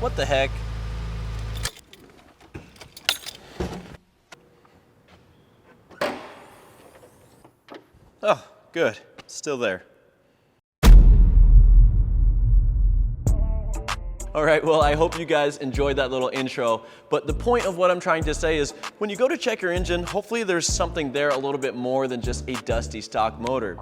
What the heck? Oh, good. It's still there. All right, well, I hope you guys enjoyed that little intro, but the point of what I'm trying to say is when you go to check your engine, hopefully there's something there a little bit more than just a dusty stock motor.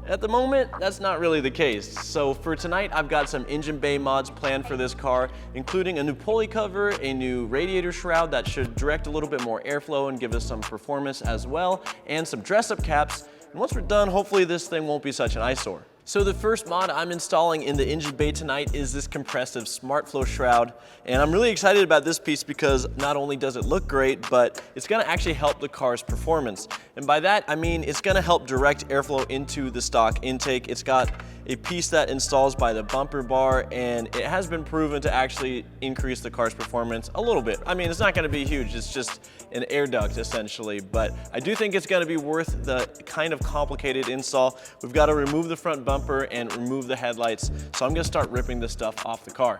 At the moment, that's not really the case. So for tonight, I've got some engine bay mods planned for this car, including a new pulley cover, a new radiator shroud that should direct a little bit more airflow and give us some performance as well, and some dress-up caps. And once we're done, hopefully this thing won't be such an eyesore. So the first mod I'm installing in the engine bay tonight is this Compressive SmartFlow shroud. And I'm really excited about this piece because not only does it look great, but it's gonna actually help the car's performance. And by that, I mean it's gonna help direct airflow into the stock intake. It's got a piece that installs by the bumper bar, and it has been proven to actually increase the car's performance a little bit. I mean, it's not gonna be huge, it's just an air duct essentially, but I do think it's gonna be worth the kind of complicated install. We've gotta remove the front bumper and remove the headlights, so I'm gonna start ripping this stuff off the car.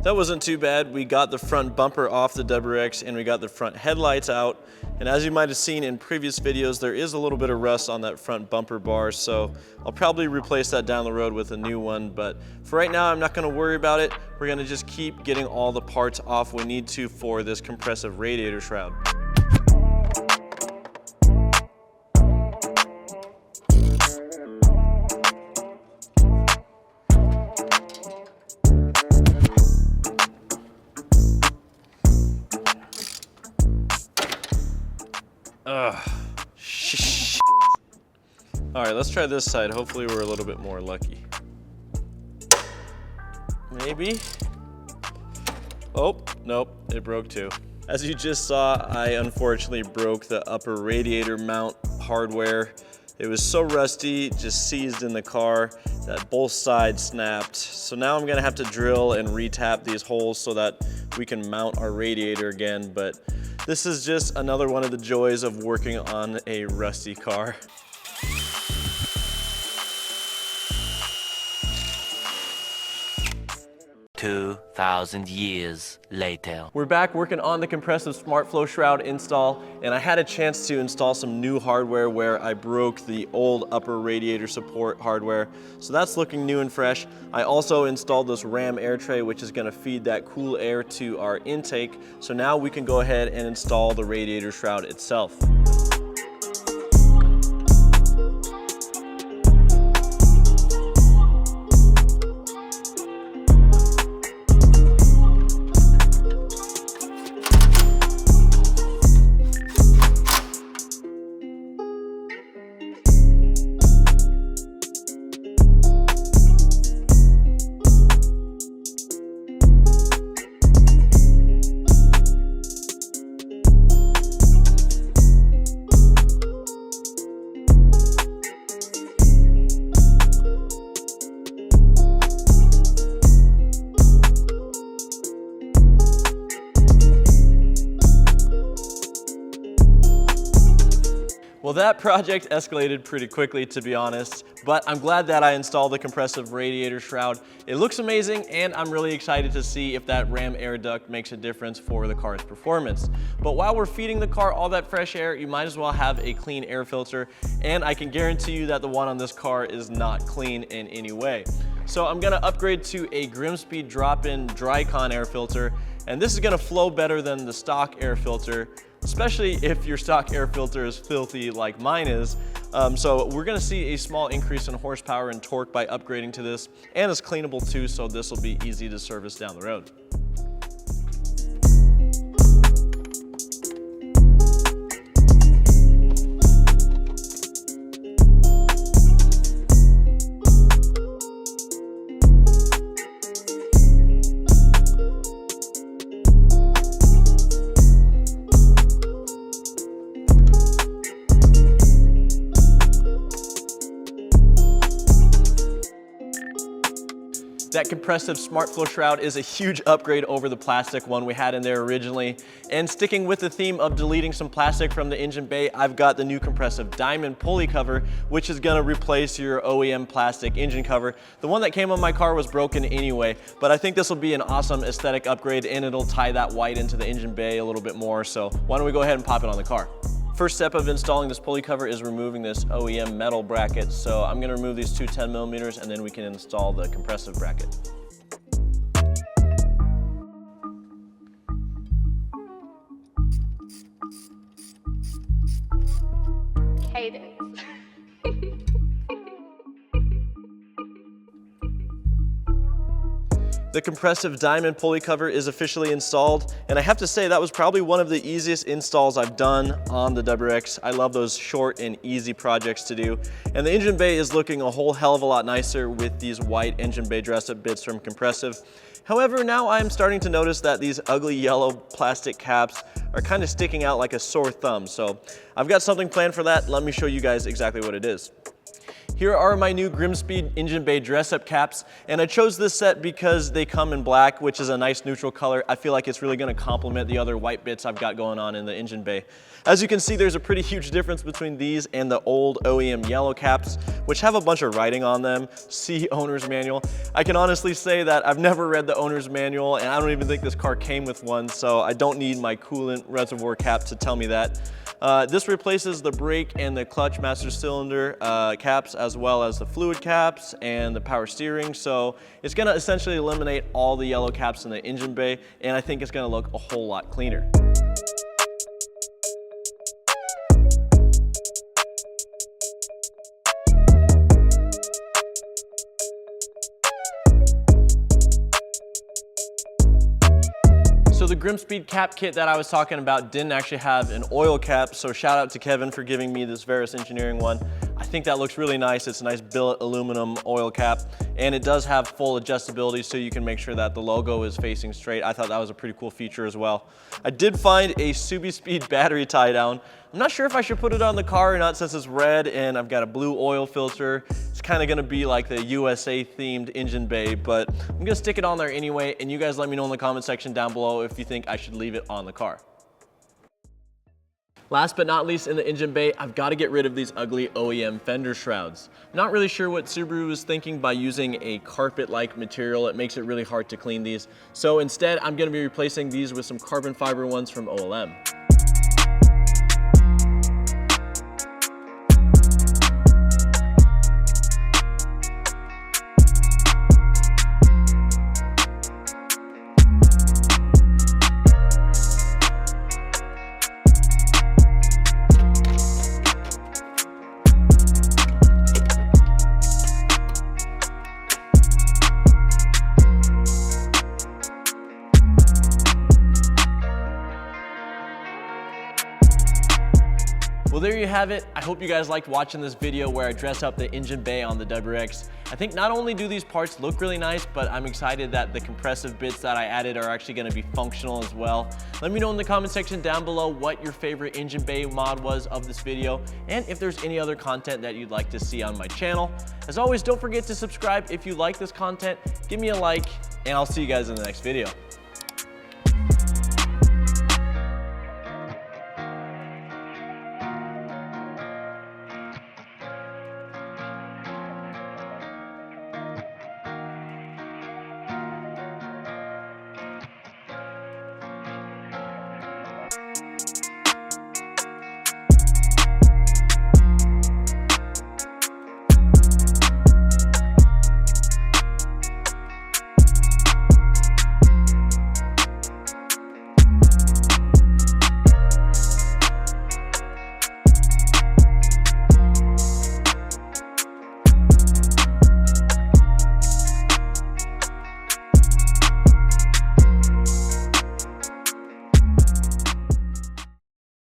That wasn't too bad. We got the front bumper off the WRX and we got the front headlights out. And as you might have seen in previous videos, there is a little bit of rust on that front bumper bar, so I'll probably replace that down the road with a new one. But for right now, I'm not gonna worry about it. We're gonna just keep getting all the parts off we need to for this compressive radiator shroud. All right, let's try this side. Hopefully we're a little bit more lucky. Maybe. Oh, nope, it broke too. As you just saw, I unfortunately broke the upper radiator mount hardware. It was so rusty, just seized in the car, that both sides snapped. So now I'm gonna have to drill and re-tap these holes so that we can mount our radiator again. But this is just another one of the joys of working on a rusty car. 2,000 years later. We're back working on the Compressive SmartFlow shroud install, and I had a chance to install some new hardware where I broke the old upper radiator support hardware. So that's looking new and fresh. I also installed this Ram air tray, which is gonna feed that cool air to our intake. So now we can go ahead and install the radiator shroud itself. Well, that project escalated pretty quickly, to be honest, but I'm glad that I installed the compressive radiator shroud. It looks amazing, and I'm really excited to see if that Ram air duct makes a difference for the car's performance. But while we're feeding the car all that fresh air, you might as well have a clean air filter, and I can guarantee you that the one on this car is not clean in any way. So I'm gonna upgrade to a Grimspeed drop-in Drycon air filter, and this is gonna flow better than the stock air filter, especially if your stock air filter is filthy like mine is. So we're gonna see a small increase in horsepower and torque by upgrading to this, and it's cleanable too, so this will be easy to service down the road. That compressive smart flow shroud is a huge upgrade over the plastic one we had in there originally. And sticking with the theme of deleting some plastic from the engine bay, I've got the new compressive diamond pulley cover, which is gonna replace your OEM plastic engine cover. The one that came on my car was broken anyway, but I think this will be an awesome aesthetic upgrade and it'll tie that white into the engine bay a little bit more. So why don't we go ahead and pop it on the car. First step of installing this pulley cover is removing this OEM metal bracket. So I'm gonna remove these two 10mm and then we can install the compressive bracket. Cadence. The compressive diamond pulley cover is officially installed, and I have to say that was probably one of the easiest installs I've done on the WRX. I love those short and easy projects to do. And the engine bay is looking a whole hell of a lot nicer with these white engine bay dress-up bits from Compressive. However, now I'm starting to notice that these ugly yellow plastic caps are kind of sticking out like a sore thumb. So I've got something planned for that. Let me show you guys exactly what it is. Here are my new Grimspeed engine bay dress-up caps, and I chose this set because they come in black, which is a nice neutral color. I feel like it's really gonna complement the other white bits I've got going on in the engine bay. As you can see, there's a pretty huge difference between these and the old OEM yellow caps, which have a bunch of writing on them. See owner's manual. I can honestly say that I've never read the owner's manual, and I don't even think this car came with one, so I don't need my coolant reservoir cap to tell me that. This replaces the brake and the clutch master cylinder caps, as well as the fluid caps and the power steering. So it's gonna essentially eliminate all the yellow caps in the engine bay, and I think it's gonna look a whole lot cleaner. So the Grimspeed cap kit that I was talking about didn't actually have an oil cap, so shout out to Kevin for giving me this Veris Engineering one. I think that looks really nice. It's a nice billet aluminum oil cap, and it does have full adjustability so you can make sure that the logo is facing straight. I thought that was a pretty cool feature as well. I did find a Subispeed battery tie down. I'm not sure if I should put it on the car or not since it's red and I've got a blue oil filter. It's kind of gonna be like the USA themed engine bay, but I'm gonna stick it on there anyway, and you guys let me know in the comment section down below if you think I should leave it on the car. Last but not least in the engine bay, I've got to get rid of these ugly OEM fender shrouds. Not really sure what Subaru was thinking by using a carpet-like material. It makes it really hard to clean these. So instead, I'm going to be replacing these with some carbon fiber ones from OLM. Well, there you have it. I hope you guys liked watching this video where I dress up the engine bay on the WRX. I think not only do these parts look really nice, but I'm excited that the compressive bits that I added are actually gonna be functional as well. Let me know in the comment section down below what your favorite engine bay mod was of this video, and if there's any other content that you'd like to see on my channel. As always, don't forget to subscribe if you like this content, give me a like, and I'll see you guys in the next video.